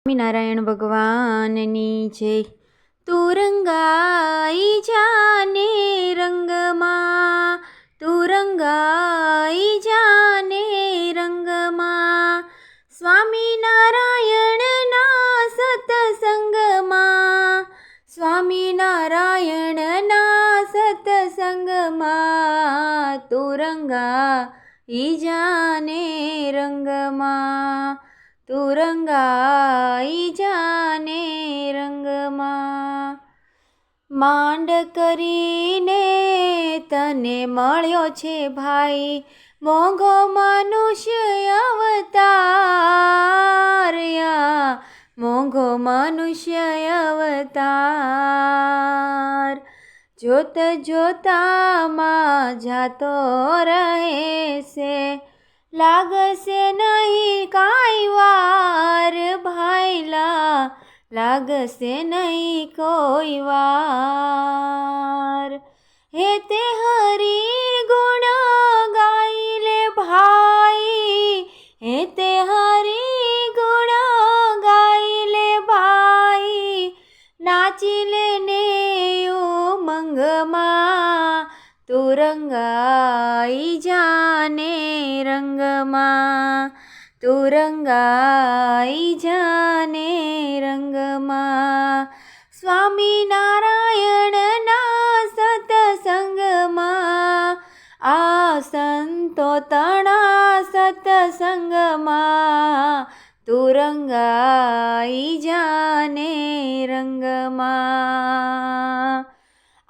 સ્વામિનારાયણ ભગવાનની જય। તું રંગાઈ જાને રંગમાં, તું રંગાઈ જાને રંગમાં, સ્વામિનારાયણના સત્સંગમાં, સ્વામિનારાયણના સત્સંગમાં, તું રંગાઈ જાને રંગમાં, તું રંગાઈ જાને રંગમાં। માંડ કરીને તને મળ્યો છે ભાઈ, મોંઘો મનુષ્ય અવતાર, મોંઘો મનુષ્ય અવતાર, જોત જોતામાં જાતો રહેશે, લાગશે નહીં કાંઈ વાર ભાઈલા, લાગશે નહીં કોઈ વાર। હે તે હરી ગુણ ગાઈ લે ભાઈ, હે તે હરી ગુણ ગાઈ લે ભાઈ, નાચી લે ને ઉમંગમાં, તું રંગાઈ જાને રંગમાં, તું રંગાઈ જાને રંગમાં, સ્વામિનારાયણના સત્સંગમાં, આ સંતો તણા સત્સંગમાં, તું રંગાઈ જાને રંગમાં।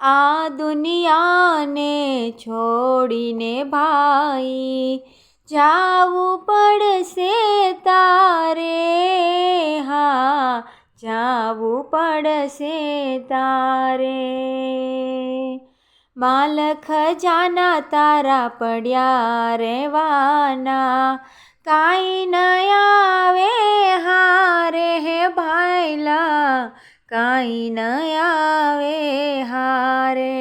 આ દુનિયાને છોડીને ભાઈ જાવું પડશે તારે, હા જાવું પડશે તારે। માલ ખજાના તારા પડ્યા રહેવાના, કાંઈ ન આવે હારે હે ભાઈલા, કાંઈ ન આવે હારે।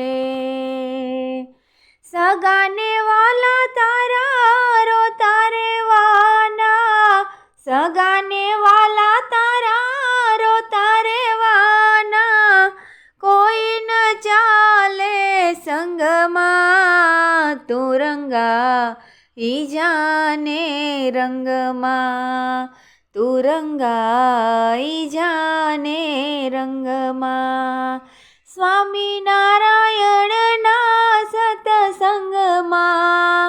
સગાને વાલા તારા રોતા રહેવાના, સગાને વાલા તારા રોતા રહેવાના, કોઈ ન ચાલે સંગમાં, તું રંગાઈ જાને રંગમાં, તું રંગાઈ જાને રંગમાં, સ્વામિનારાયણના સત્સંગમાં,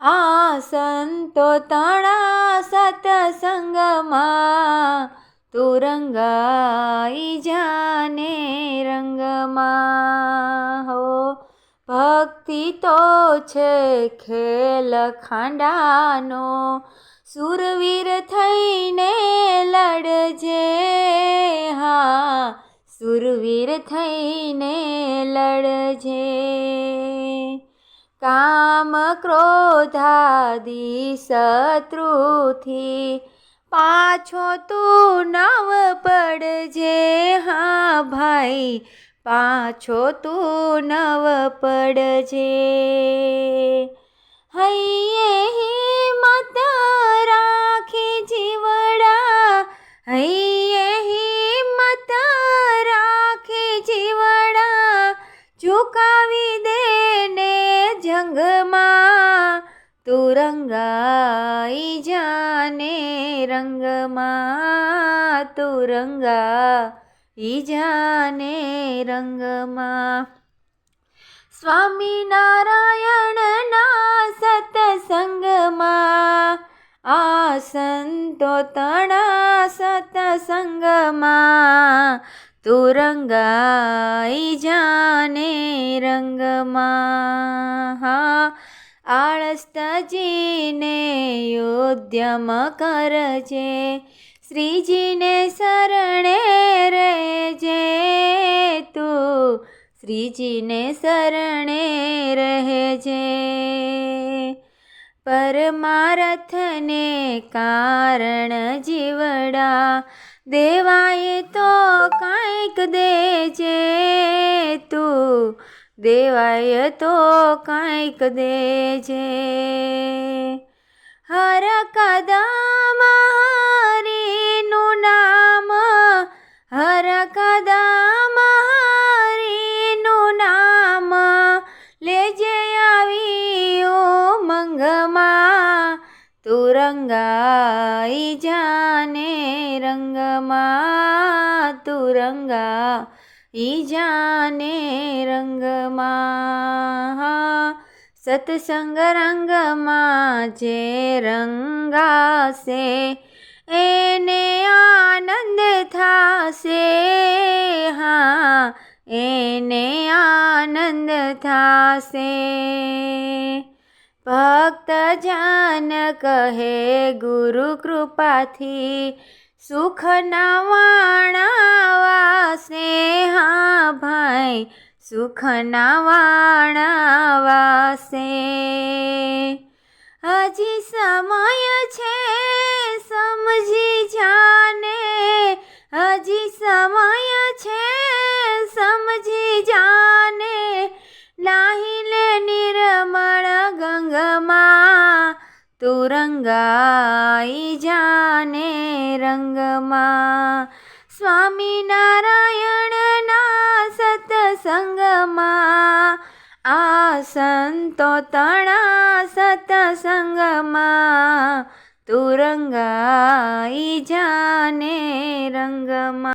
આ સંતો તણા સત્સંગમાં, તું રંગાઈ જાને રંગમાં। હો ભક્તિ તો છે ખેલ ખાંડાનો, સુરવીર થઈને લડજે, હા સુરવીર થઈને લડજે। કામ ક્રોધાદિ શત્રુથી પાછો તું નવ પડજે, હા ભાઈ પાછો તું નવ પડજે। હૈયે હિંમત રાખી જીવડા, હૈયે હિંમત રાખી જીવડા, ઝુકાવી દેને જંગમાં, તું રંગાઈ જાને રંગમાં, તું રંગાઈ જાને રંગમાં, સ્વામિનારાયણના સત્સંગમાં, આ સંતો તણા સત્સંગમાં, તું રંગાઈ જાને રંગમાં। હા આળસ તજીને ઉદ્યમ કરજે, શ્રીજીને શરણે રહેજે, તું શ્રીજીને શરણે રહેજે। પરમારથને કારણ જીવડા, દેવાય તો કાંઈક દેજે, તું દેવાય તો કાંઈક દેજે। હર કદમ હરિનું નામ રંગમાં, તું રંગાઈ જાને રંગમાં. સત્સંગ રંગમાં જે રંગાશે એને આનંદ થાશે, હા એને આનંદ થાશે. ભક્ત જન કહે ગુરુ કૃપાથી સુખના વાણા વાસે, હા ભાઈ સુખના વાણા વાસે. હજી સમય છે સમજી જાને, હજી સમય છે સમજી જાને, નાહી લે નિર્મળ ગંગમાં, તું રંગાઈ જાને રંગમાં. સ્વામિનારાયણના સત્સંગમાં, આ સંતો તણા સત્સંગમાં, તું રંગાઈ જાને રંગમાં.